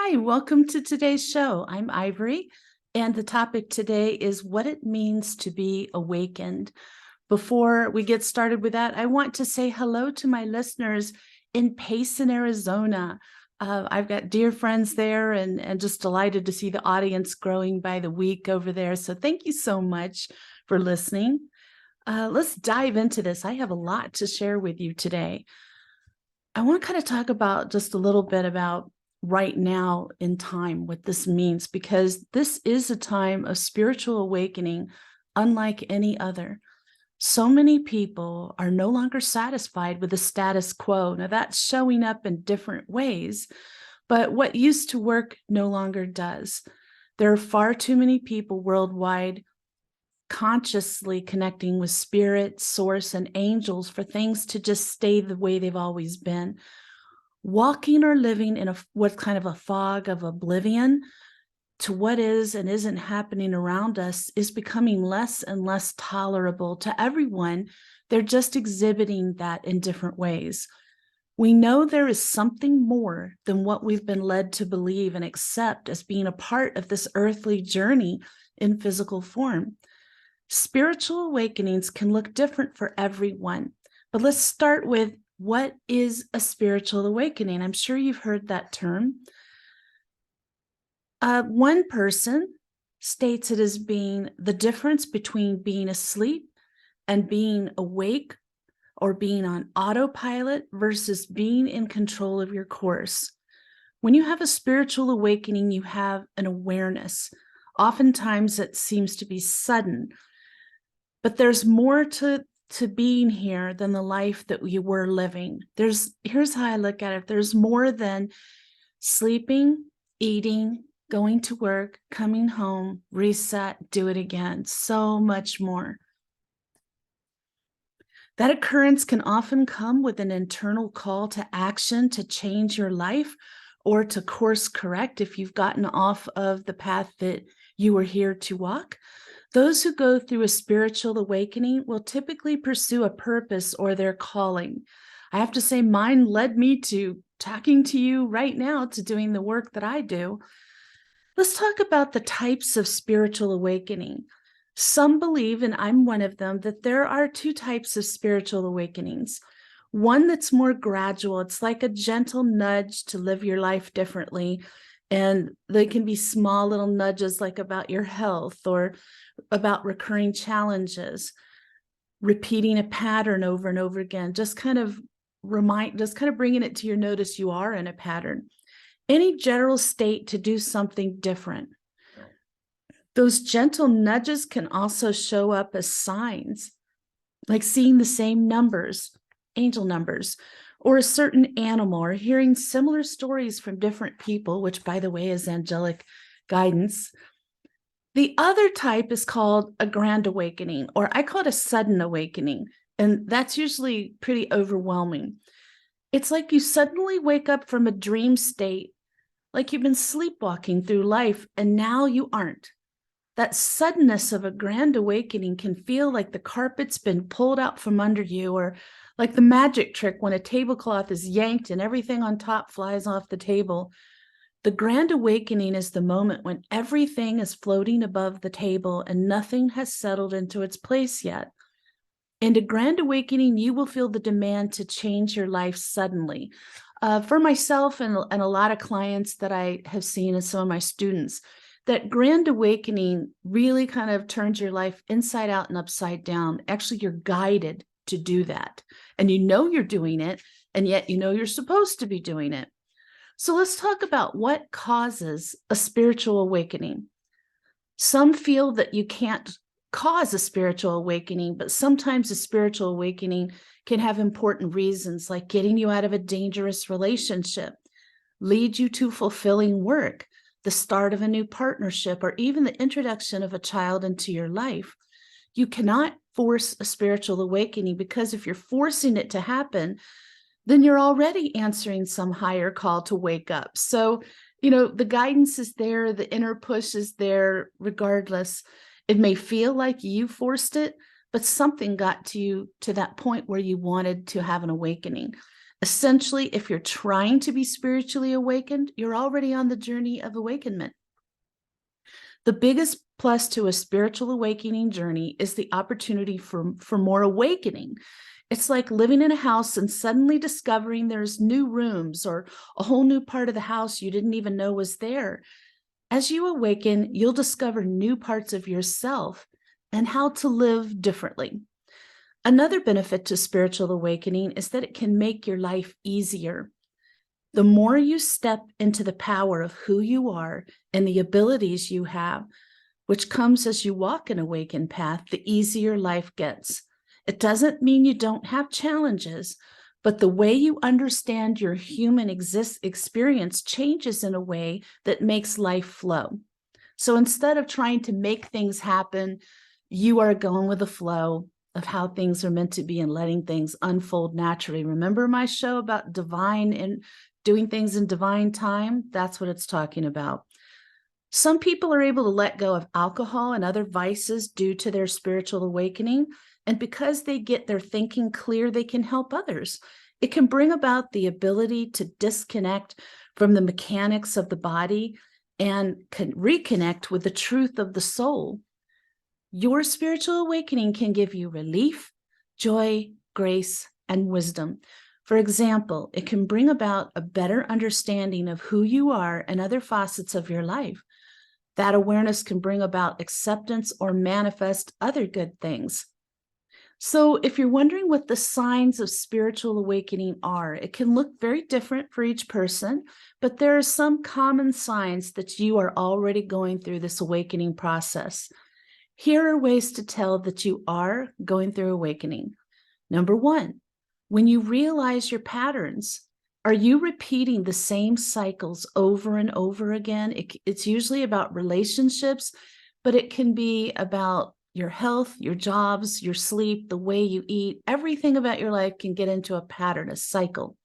Hi, welcome to today's show. I'm Ivory, and the topic today is what it means to be awakened. Before we get started with that, I want to say hello to my listeners in Payson, Arizona. I've got dear friends there and just delighted to see the audience growing by the week over there. So thank you so much for listening. Let's dive into this. I have a lot to share with you today. I want to kind of talk about just a little bit about right now in time, what this means, because this is a time of spiritual awakening, unlike any other. So many people are no longer satisfied with the status quo. Now, that's showing up in different ways, but what used to work no longer does. There are far too many people worldwide consciously connecting with spirit, source, and angels for things to just stay the way they've always been. Walking or living in what's kind of a fog of oblivion to what is and isn't happening around us is becoming less and less tolerable to everyone. They're just exhibiting that in different ways. We know there is something more than what we've been led to believe and accept as being a part of this earthly journey in physical form. Spiritual awakenings can look different for everyone, but let's start with what is a spiritual awakening? I'm sure you've heard that term. One person states it as being the difference between being asleep and being awake, or being on autopilot versus being in control of your course. When you have a spiritual awakening, you have an awareness. Oftentimes it seems to be sudden, but there's more to being here than the life that you were living. Here's how I look at it. There's more than sleeping, eating, going to work, coming home, reset, do it again. So much more. That occurrence can often come with an internal call to action to change your life or to course correct if you've gotten off of the path that you were here to walk. Those who go through a spiritual awakening will typically pursue a purpose or their calling. I have to say, mine led me to talking to you right now, to doing the work that I do. Let's talk about the types of spiritual awakening. Some believe, and I'm one of them, that there are two types of spiritual awakenings. One that's more gradual. It's like a gentle nudge to live your life differently. And they can be small little nudges, like about your health or about recurring challenges, repeating a pattern over and over again, just kind of bringing it to your notice you are in a pattern. Any general state to do something different. Those gentle nudges can also show up as signs, like seeing the same numbers, angel numbers, or a certain animal, or hearing similar stories from different people, which, by the way, is angelic guidance. The other type is called a grand awakening, or I call it a sudden awakening, and that's usually pretty overwhelming. It's like you suddenly wake up from a dream state, like you've been sleepwalking through life, and now you aren't. That suddenness of a grand awakening can feel like the carpet's been pulled out from under you, or like the magic trick when a tablecloth is yanked and everything on top flies off the table. The grand awakening is the moment when everything is floating above the table and nothing has settled into its place yet. In a grand awakening, you will feel the demand to change your life suddenly. For myself and a lot of clients that I have seen and some of my students, that grand awakening really kind of turns your life inside out and upside down. Actually, you're guided to do that. And you know you're doing it, and yet you know you're supposed to be doing it. So let's talk about what causes a spiritual awakening. Some feel that you can't cause a spiritual awakening, but sometimes a spiritual awakening can have important reasons, like getting you out of a dangerous relationship, lead you to fulfilling work, the start of a new partnership, or even the introduction of a child into your life. You cannot force a spiritual awakening, because if you're forcing it to happen, then you're already answering some higher call to wake up. So, the guidance is there, the inner push is there regardless. It may feel like you forced it, but something got to you to that point where you wanted to have an awakening. Essentially, if you're trying to be spiritually awakened, you're already on the journey of awakenment. The biggest plus to a spiritual awakening journey is the opportunity for more awakening. It's like living in a house and suddenly discovering there's new rooms or a whole new part of the house you didn't even know was there. As you awaken, you'll discover new parts of yourself and how to live differently. Another benefit to spiritual awakening is that it can make your life easier. The more you step into the power of who you are and the abilities you have, which comes as you walk an awakened path, the easier life gets. It doesn't mean you don't have challenges, but the way you understand your human experience changes in a way that makes life flow. So instead of trying to make things happen, you are going with the flow of how things are meant to be and letting things unfold naturally. Remember my show about divine and doing things in divine time? That's what it's talking about. Some people are able to let go of alcohol and other vices due to their spiritual awakening. And because they get their thinking clear, they can help others. It can bring about the ability to disconnect from the mechanics of the body and can reconnect with the truth of the soul. Your spiritual awakening can give you relief, joy, grace, and wisdom. For example, it can bring about a better understanding of who you are and other facets of your life. That awareness can bring about acceptance or manifest other good things. So if you're wondering what the signs of spiritual awakening are, it can look very different for each person, but there are some common signs that you are already going through this awakening process. Here are ways to tell that you are going through awakening. Number one, when you realize your patterns, are you repeating the same cycles over and over again? It's usually about relationships, but it can be about your health, your jobs, your sleep, the way you eat. Everything about your life can get into a pattern, a cycle.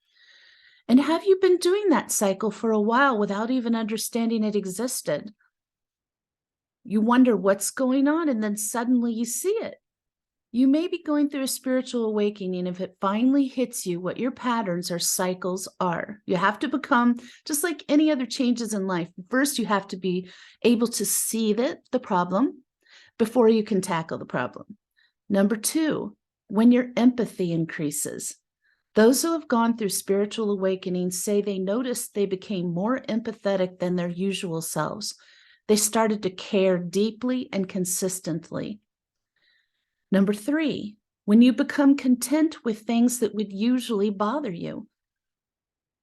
And have you been doing that cycle for a while without even understanding it existed? You wonder what's going on, and then suddenly you see it. You may be going through a spiritual awakening if it finally hits you what your patterns or cycles are. You have to become, just like any other changes in life, first you have to be able to see the problem before you can tackle the problem. Number two, when your empathy increases. Those who have gone through spiritual awakening say they noticed they became more empathetic than their usual selves. They started to care deeply and consistently. Number three, when you become content with things that would usually bother you.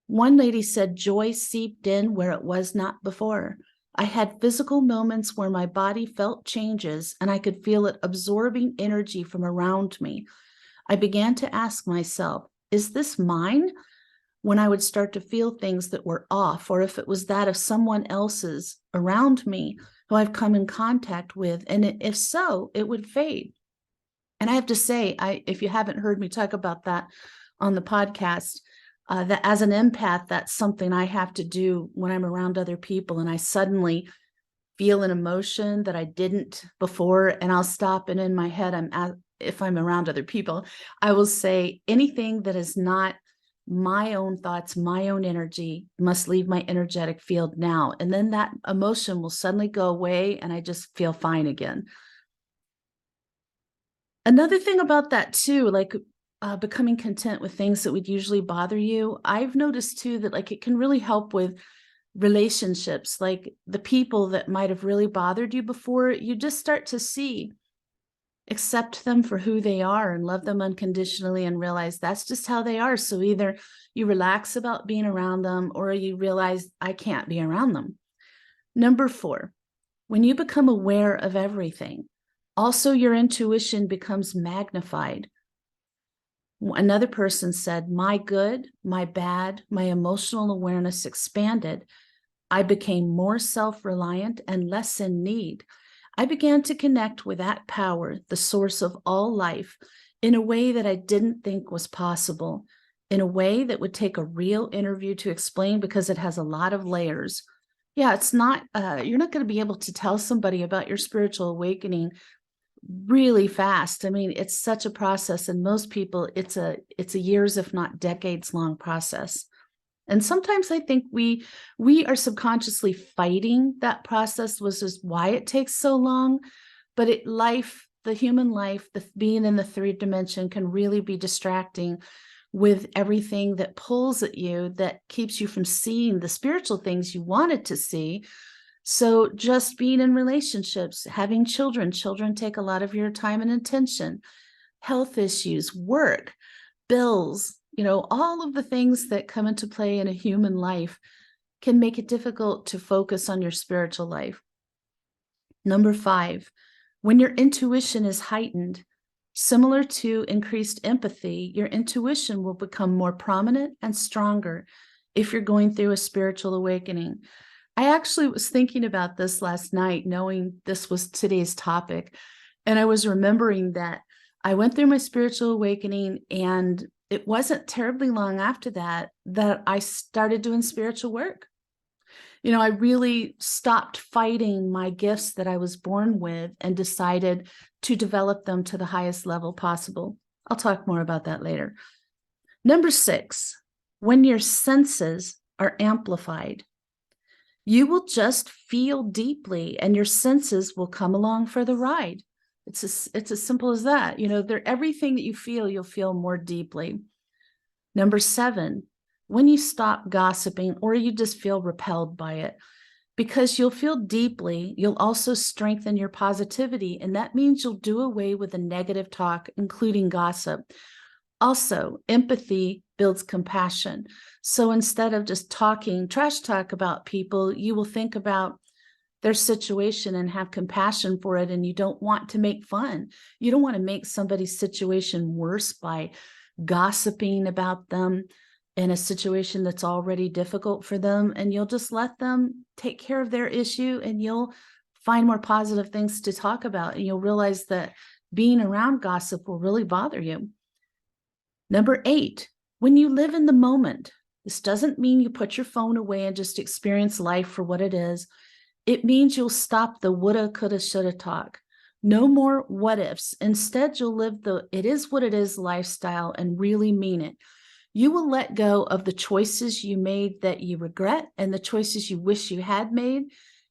One lady said joy seeped in where it was not before. I had physical moments where my body felt changes and I could feel it absorbing energy from around me. I began to ask myself, is this mine? When I would start to feel things that were off, or if it was that of someone else's around me who I've come in contact with, and if so, it would fade. And I have to say, if you haven't heard me talk about that on the podcast, that as an empath, that's something I have to do when I'm around other people and I suddenly feel an emotion that I didn't before, and I'll stop, and in my head, if I'm around other people, I will say anything that is not my own thoughts, my own energy must leave my energetic field now. And then that emotion will suddenly go away and I just feel fine again. Another thing about that too, like becoming content with things that would usually bother you, I've noticed too that like it can really help with relationships, like the people that might have really bothered you before, you just start to accept them for who they are and love them unconditionally and realize that's just how they are. So either you relax about being around them or you realize I can't be around them. Number four, when you become aware of everything, also your intuition becomes magnified. Another person said, my good, my bad, my emotional awareness expanded. I became more self-reliant and less in need. I began to connect with that power, the source of all life, in a way that I didn't think was possible, in a way that would take a real interview to explain because it has a lot of layers. Yeah, it's not, you're not going to be able to tell somebody about your spiritual awakening really fast. I mean, it's such a process, and most people, it's a years, if not decades long process. And sometimes I think we are subconsciously fighting that process, which is why it takes so long. But the human life, the being in the third dimension can really be distracting with everything that pulls at you, that keeps you from seeing the spiritual things you wanted to see. So just being in relationships, having children take a lot of your time and attention, health issues, work, bills, all of the things that come into play in a human life can make it difficult to focus on your spiritual life. Number 5, when your intuition is heightened, similar to increased empathy, your intuition will become more prominent and stronger if you're going through a spiritual awakening. I actually was thinking about this last night, knowing this was today's topic. And I was remembering that I went through my spiritual awakening, and it wasn't terribly long after that I started doing spiritual work. I really stopped fighting my gifts that I was born with and decided to develop them to the highest level possible. I'll talk more about that later. Number 6, when your senses are amplified, you will just feel deeply and your senses will come along for the ride. It's as simple as that. Everything that you feel, you'll feel more deeply. Number 7, when you stop gossiping or you just feel repelled by it, because you'll feel deeply, you'll also strengthen your positivity. And that means you'll do away with the negative talk, including gossip. Also, empathy builds compassion. So instead of just talking trash talk about people, you will think about their situation and have compassion for it. And you don't want to make fun. You don't want to make somebody's situation worse by gossiping about them in a situation that's already difficult for them. And you'll just let them take care of their issue, and you'll find more positive things to talk about. And you'll realize that being around gossip will really bother you. Number 8, when you live in the moment, this doesn't mean you put your phone away and just experience life for what it is. It means you'll stop the woulda, coulda, shoulda talk. No more what ifs. Instead, you'll live the it is what it is lifestyle and really mean it. You will let go of the choices you made that you regret and the choices you wish you had made.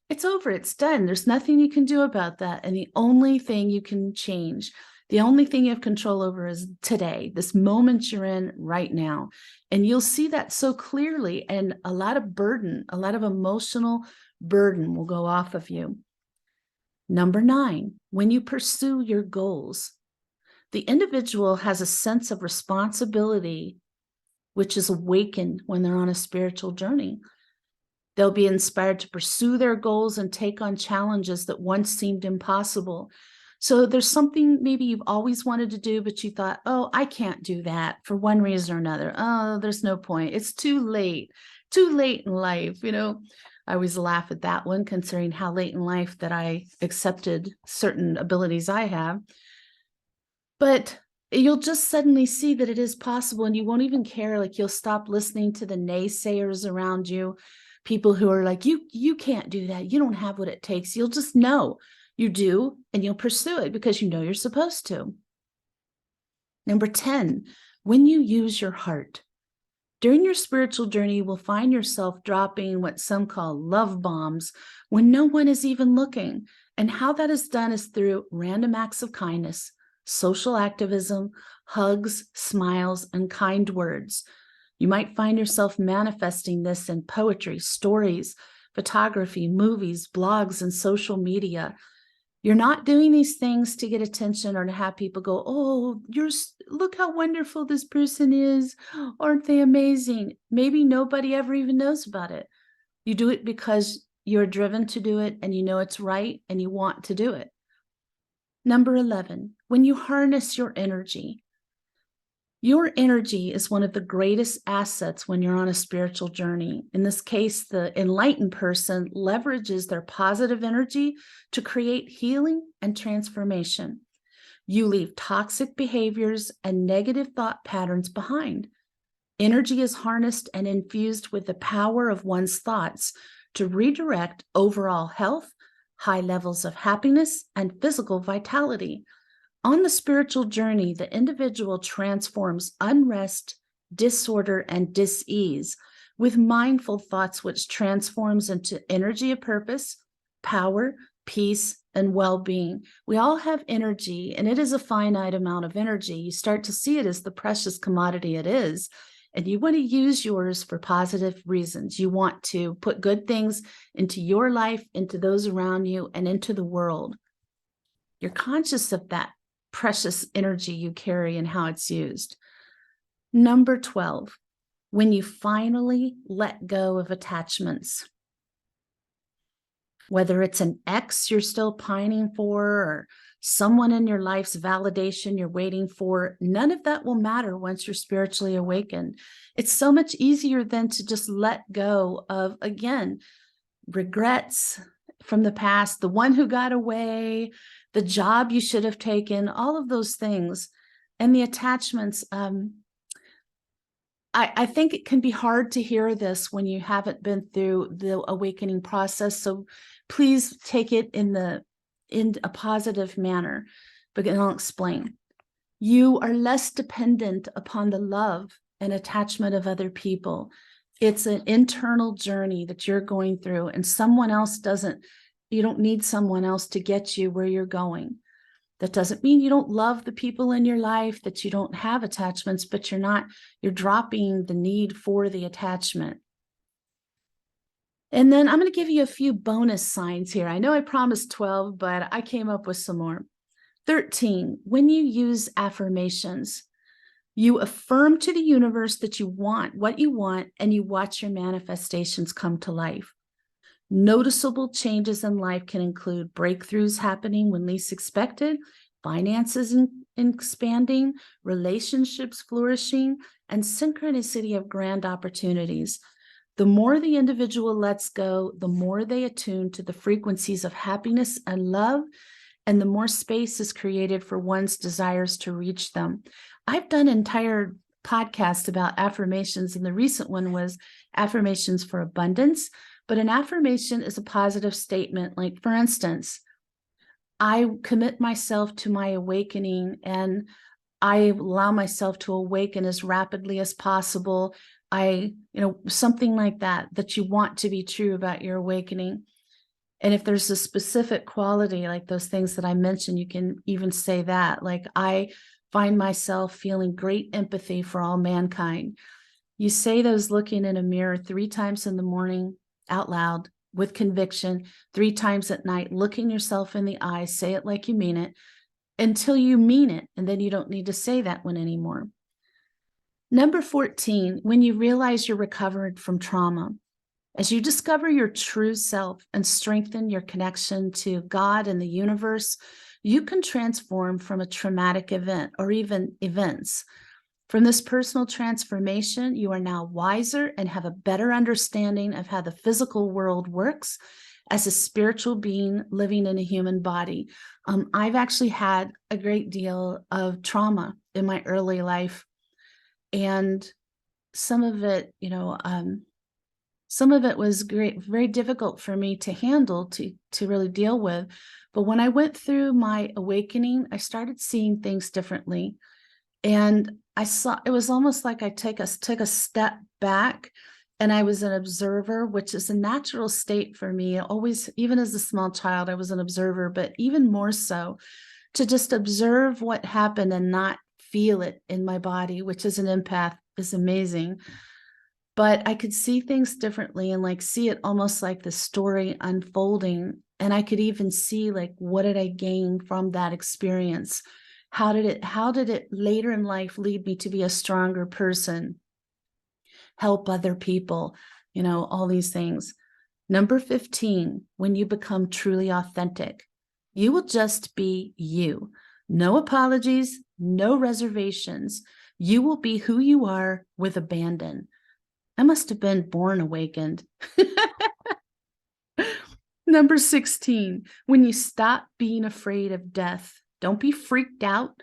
It's over. It's done. There's nothing you can do about that. And the only thing you can change, the only thing you have control over is today, this moment you're in right now. And you'll see that so clearly, and a lot of burden, a lot of emotional burden will go off of you. Number 9, when you pursue your goals, the individual has a sense of responsibility, which is awakened when they're on a spiritual journey. They'll be inspired to pursue their goals and take on challenges that once seemed impossible. So there's something maybe you've always wanted to do, but you thought, oh, I can't do that for one reason or another. Oh, there's no point. It's too late in life. I always laugh at that one, considering how late in life that I accepted certain abilities I have. But you'll just suddenly see that it is possible, and you won't even care. Like, you'll stop listening to the naysayers around you, people who are like, you can't do that. You don't have what it takes. You'll just know you do, and you'll pursue it because you know you're supposed to. Number 10, when you use your heart. During your spiritual journey, you will find yourself dropping what some call love bombs when no one is even looking. And how that is done is through random acts of kindness, social activism, hugs, smiles, and kind words. You might find yourself manifesting this in poetry, stories, photography, movies, blogs, and social media. You're not doing these things to get attention or to have people go, oh, look how wonderful this person is. Aren't they amazing? Maybe nobody ever even knows about it. You do it because you're driven to do it, and you know it's right, and you want to do it. Number 11, when you harness your energy. Your energy is one of the greatest assets when you're on a spiritual journey. In this case, the enlightened person leverages their positive energy to create healing and transformation. You leave toxic behaviors and negative thought patterns behind. Energy is harnessed and infused with the power of one's thoughts to redirect overall health, high levels of happiness, and physical vitality. On the spiritual journey, the individual transforms unrest, disorder, and dis-ease with mindful thoughts, which transforms into energy of purpose, power, peace, and well-being. We all have energy, and it is a finite amount of energy. You start to see it as the precious commodity it is, and you want to use yours for positive reasons. You want to put good things into your life, into those around you, and into the world. You're conscious of that precious energy you carry and how it's used. Number 12, when you finally let go of attachments, whether it's an ex you're still pining for or someone in your life's validation you're waiting for, none of that will matter once you're spiritually awakened. It's so much easier than to just let go of, again, regrets from the past, the one who got away, the job you should have taken, all of those things. And the attachments, I think it can be hard to hear this when you haven't been through the awakening process. So please take it in a positive manner, but I'll explain. You are less dependent upon the love and attachment of other people. It's an internal journey that you're going through, and you don't need someone else to get you where you're going. That doesn't mean you don't love the people in your life, that you don't have attachments, but you're dropping the need for the attachment. And then I'm going to give you a few bonus signs here. I know I promised 12, but I came up with some more. 13, when you use affirmations, you affirm to the universe that you want what you want, and you watch your manifestations come to life. Noticeable changes in life can include breakthroughs happening when least expected, finances expanding, relationships flourishing, and synchronicity of grand opportunities. The more the individual lets go, the more they attune to the frequencies of happiness and love, and the more space is created for one's desires to reach them. I've done entire podcasts about affirmations, and the recent one was affirmations for abundance. But an affirmation is a positive statement. Like, for instance, I commit myself to my awakening, and I allow myself to awaken as rapidly as possible. Something like that you want to be true about your awakening. And if there's a specific quality, like those things that I mentioned, you can even say that. Like, I find myself feeling great empathy for all mankind. You say those looking in a mirror 3 times in the morning, out loud, with conviction, 3 times at night, looking yourself in the eye, say it like you mean it, until you mean it, and then you don't need to say that one anymore. Number 14, when you realize you're recovered from trauma, as you discover your true self and strengthen your connection to God and the universe, you can transform from a traumatic event or even events. From this personal transformation, you are now wiser and have a better understanding of how the physical world works as a spiritual being living in a human body. I've actually had a great deal of trauma in my early life, and some of it was very difficult for me to handle, to really deal with. But when I went through my awakening, I started seeing things differently. And it was almost like I took a step back, and I was an observer, which is a natural state for me. Always, even as a small child, I was an observer, but even more so to just observe what happened and not feel it in my body, which as an empath is amazing. But I could see things differently and see it almost like the story unfolding. And I could even see what did I gain from that experience? How did it later in life lead me to be a stronger person, help other people, all these things. Number 15, when you become truly authentic, you will just be you. No apologies, no reservations. You will be who you are with abandon. I must have been born awakened. Number 16, when you stop being afraid of death, don't be freaked out.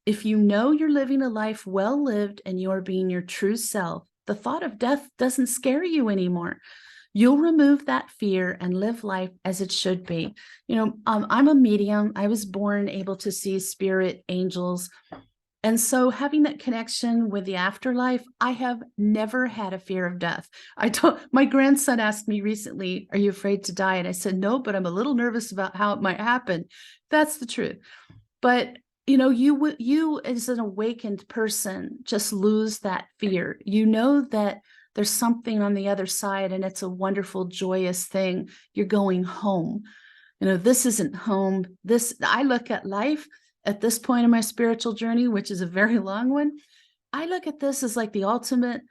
If you know you're living a life well lived and you're being your true self, the thought of death doesn't scare you anymore. You'll remove that fear and live life as it should be. I'm a medium. I was born able to see spirit, angels. And so having that connection with the afterlife, I have never had a fear of death. My grandson asked me recently, "Are you afraid to die?" And I said, "No, but I'm a little nervous about how it might happen." That's the truth. But you as an awakened person just lose that fear. You know that there's something on the other side, and it's a wonderful, joyous thing. You're going home. This isn't home. I look at life at this point in my spiritual journey, which is a very long one. I look at this as like the ultimate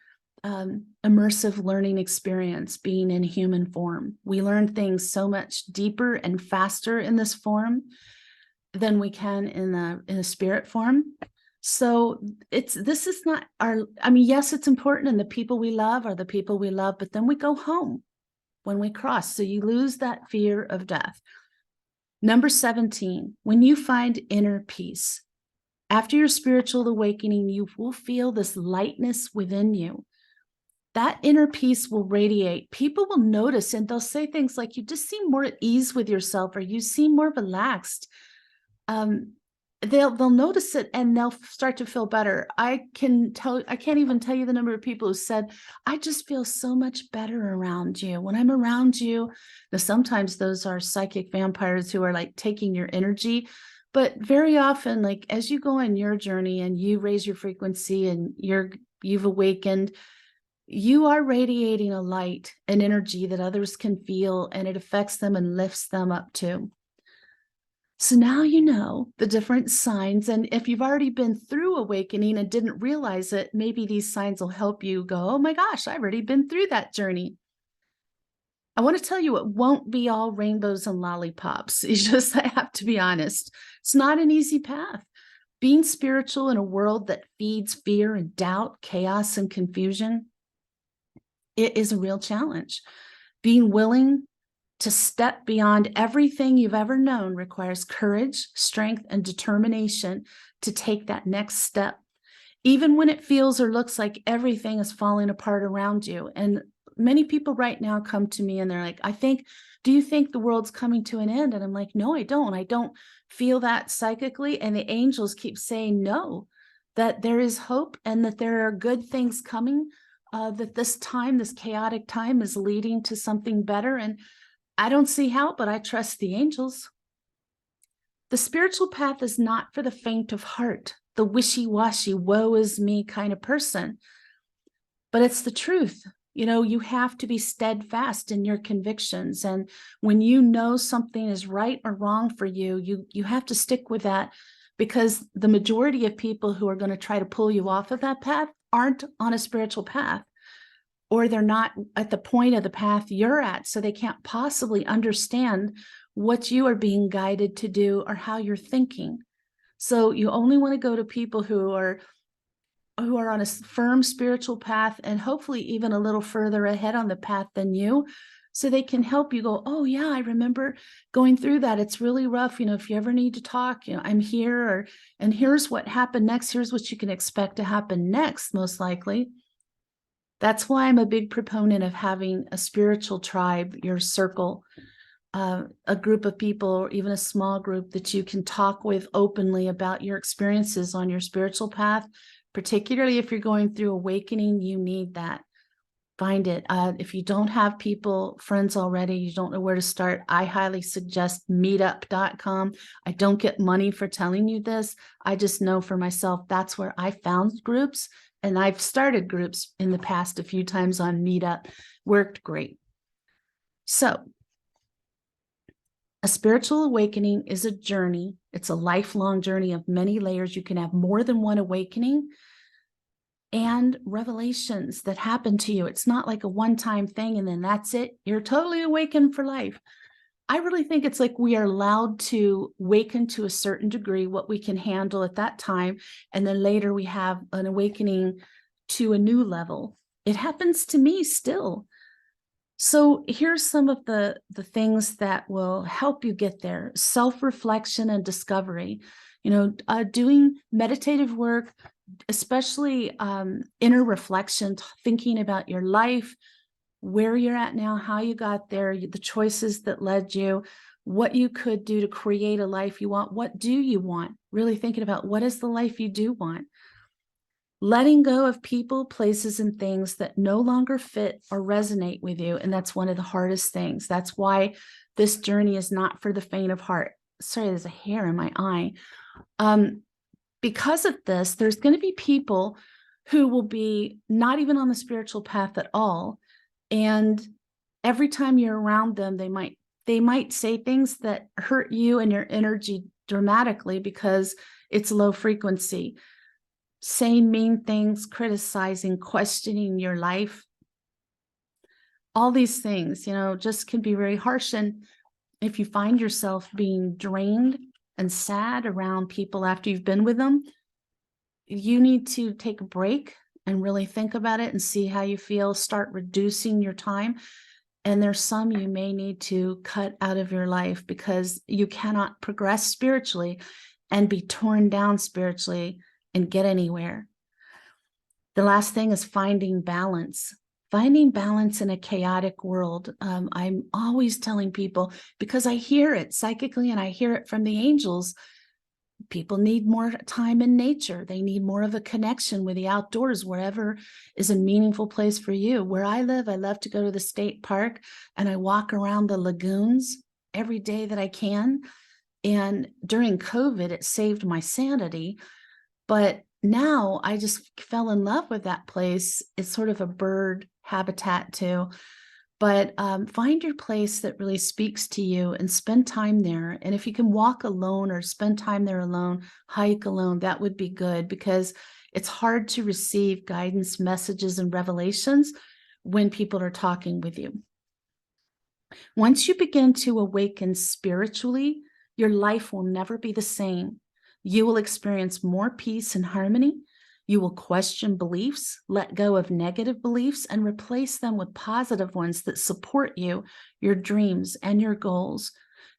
immersive learning experience, being in human form. We learn things so much deeper and faster in this form than we can in a spirit form. So this is not yes, it's important, and the people we love are the people we love, but then we go home when we cross. So you lose that fear of death. Number 17, when you find inner peace, after your spiritual awakening, you will feel this lightness within you. That inner peace will radiate. People will notice, and they'll say things like, "You just seem more at ease with yourself," or "You seem more relaxed." They'll notice it, and they'll start to feel better. I can't even tell you the number of people who said, "I just feel so much better around you when I'm around you." Now, sometimes those are psychic vampires who are like taking your energy, but very often, like as you go on your journey and you raise your frequency and you've awakened, you are radiating a light, an energy that others can feel, and it affects them and lifts them up too. So now you know the different signs. And if you've already been through awakening and didn't realize it, maybe these signs will help you go, "Oh my gosh, I've already been through that journey." I want to tell you, it won't be all rainbows and lollipops. I have to be honest. It's not an easy path. Being spiritual in a world that feeds fear and doubt, chaos and confusion, it is a real challenge. Being willing to step beyond everything you've ever known requires courage, strength, and determination to take that next step, even when it feels or looks like everything is falling apart around you. And many people right now come to me and they're like, "Do you think the world's coming to an end?" And I'm like, "No, I don't. I don't feel that psychically." And the angels keep saying, "No, that there is hope and that there are good things coming, that this chaotic time is leading to something better." And I don't see how, but I trust the angels. The spiritual path is not for the faint of heart, the wishy-washy, woe is me kind of person, but it's the truth. You have to be steadfast in your convictions. And when you know something is right or wrong for you, you have to stick with that, because the majority of people who are going to try to pull you off of that path aren't on a spiritual path, or they're not at the point of the path you're at, so they can't possibly understand what you are being guided to do or how you're thinking. So you only want to go to people who are on a firm spiritual path, and hopefully even a little further ahead on the path than you, so they can help you go, "Oh yeah, I remember going through that. It's really rough. If you ever need to talk, I'm here, and here's what happened next. Here's what you can expect to happen next, most likely." That's why I'm a big proponent of having a spiritual tribe, your circle, a group of people, or even a small group that you can talk with openly about your experiences on your spiritual path. Particularly if you're going through awakening, you need that. Find it. If you don't have friends already, you don't know where to start, I highly suggest meetup.com. I don't get money for telling you this. I just know for myself, that's where I found groups. And I've started groups in the past a few times on Meetup. Worked great. So a spiritual awakening is a journey. It's a lifelong journey of many layers. You can have more than one awakening and revelations that happen to you. It's not like a one-time thing and then that's it. You're totally awakened for life. I really think it's like we are allowed to awaken to a certain degree, what we can handle at that time. And then later we have an awakening to a new level. It happens to me still. So here's some of the things that will help you get there. Self-reflection and discovery. Doing meditative work, especially inner reflection, thinking about your life, where you're at now, how you got there, the choices that led you, what you could do to create a life you want. What do you want? Really thinking about what is the life you do want. Letting go of people, places, and things that no longer fit or resonate with you. And that's one of the hardest things. That's why this journey is not for the faint of heart. Sorry, there's a hair in my eye. Because of this, there's going to be people who will be not even on the spiritual path at all. And every time you're around them, they might say things that hurt you and your energy dramatically because it's low frequency. Saying mean things, criticizing, questioning your life. All these things, just can be very harsh. And if you find yourself being drained and sad around people after you've been with them, you need to take a break and really think about it and see how you feel. Start reducing your time. And there's some you may need to cut out of your life because you cannot progress spiritually and be torn down spiritually and get anywhere. The last thing is finding balance. Finding balance in a chaotic world. I'm always telling people, because I hear it psychically and I hear it from the angels, people need more time in nature. They need more of a connection with the outdoors, wherever is a meaningful place for you. Where I live, I love to go to the state park and I walk around the lagoons every day that I can. And during COVID, it saved my sanity. But now I just fell in love with that place. It's sort of a bird habitat too. But find your place that really speaks to you and spend time there. And if you can walk alone or spend time there alone, hike alone, that would be good, because it's hard to receive guidance, messages, and revelations when people are talking with you. Once you begin to awaken spiritually, your life will never be the same. You will experience more peace and harmony. You will question beliefs, let go of negative beliefs, and replace them with positive ones that support you, your dreams, and your goals.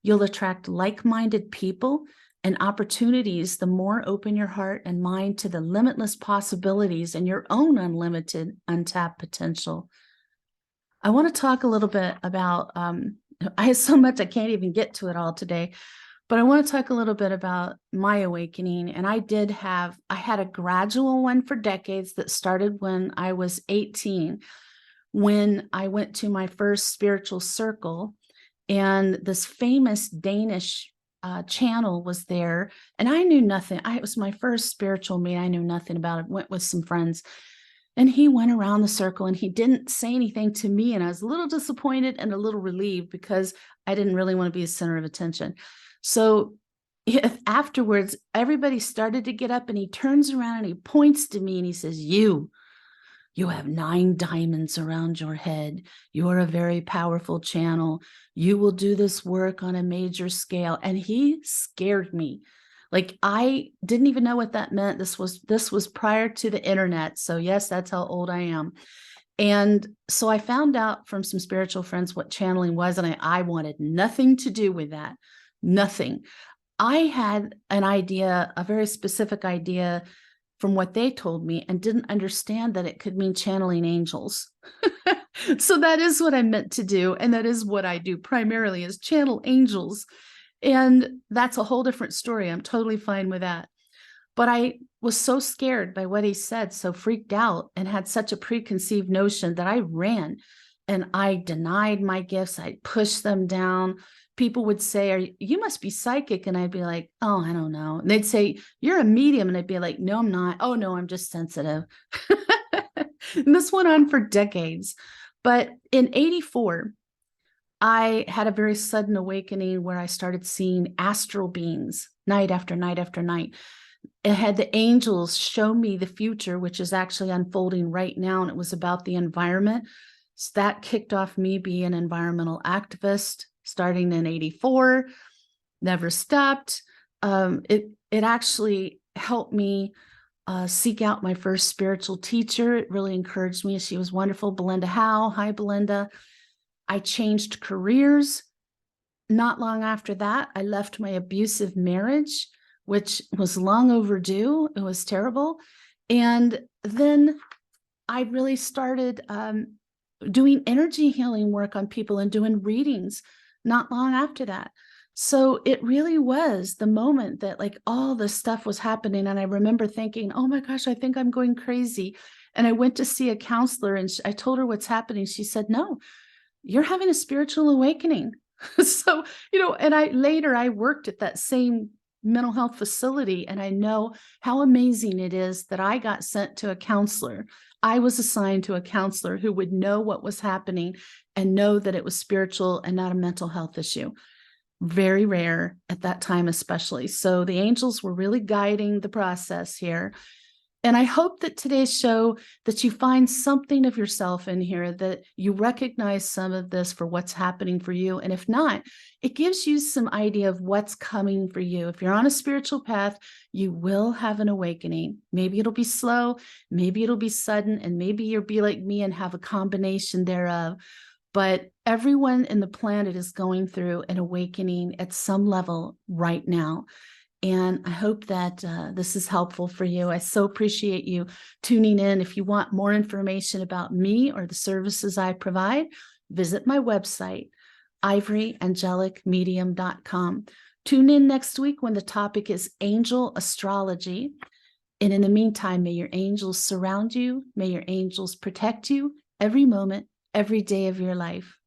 You'll attract like-minded people and opportunities the more open your heart and mind to the limitless possibilities and your own unlimited, untapped potential. I want to talk a little bit about, I have so much I can't even get to it all today. But I want to talk a little bit about my awakening. And I had a gradual one for decades that started when I was 18, when I went to my first spiritual circle. And this famous Danish channel was there. And I knew nothing. It was my first spiritual meeting. I knew nothing about it. Went with some friends. And he went around the circle and he didn't say anything to me. And I was a little disappointed and a little relieved because I didn't really want to be the center of attention. So afterwards, everybody started to get up and he turns around and he points to me and he says, you have 9 diamonds around your head. You are a very powerful channel. You will do this work on a major scale. And he scared me. Like, I didn't even know what that meant. This was prior to the internet. So yes, that's how old I am. And so I found out from some spiritual friends what channeling was, and I wanted nothing to do with that. Nothing. I had an idea, a very specific idea from what they told me, and didn't understand that it could mean channeling angels. So that is what I meant to do. And that is what I do primarily, is channel angels. And that's a whole different story. I'm totally fine with that. But I was so scared by what he said, so freaked out, and had such a preconceived notion that I ran and I denied my gifts. I pushed them down. People would say, you must be psychic. And I'd be like, oh, I don't know. And they'd say, you're a medium. And I'd be like, no, I'm not. Oh, no, I'm just sensitive. And this went on for decades. But in 84, I had a very sudden awakening where I started seeing astral beings night after night after night. It had the angels show me the future, which is actually unfolding right now. And it was about the environment. So that kicked off me being an environmental activist starting in 84, never stopped. It actually helped me seek out my first spiritual teacher. It really encouraged me. She was wonderful, Belinda Howe. Hi, Belinda. I changed careers. Not long after that, I left my abusive marriage, which was long overdue. It was terrible. And then I really started doing energy healing work on people and doing readings not long after that. So it really was the moment that like all this stuff was happening. And I remember thinking, oh my gosh, I think I'm going crazy. And I went to see a counselor and I told her what's happening. She said, no, you're having a spiritual awakening. So, and I worked at that same mental health facility, and I know how amazing it is that I got sent to a counselor. I was assigned to a counselor who would know what was happening and know that it was spiritual and not a mental health issue. Very rare at that time, especially. So the angels were really guiding the process here. And I hope that today's show, that you find something of yourself in here, that you recognize some of this for what's happening for you. And if not, it gives you some idea of what's coming for you. If you're on a spiritual path, you will have an awakening. Maybe it'll be slow, maybe it'll be sudden, and maybe you'll be like me and have a combination thereof. But everyone in the planet is going through an awakening at some level right now. And I hope that this is helpful for you. I so appreciate you tuning in. If you want more information about me or the services I provide, visit my website, ivoryangelicmedium.com. Tune in next week when the topic is angel astrology. And in the meantime, may your angels surround you. May your angels protect you every moment, every day of your life.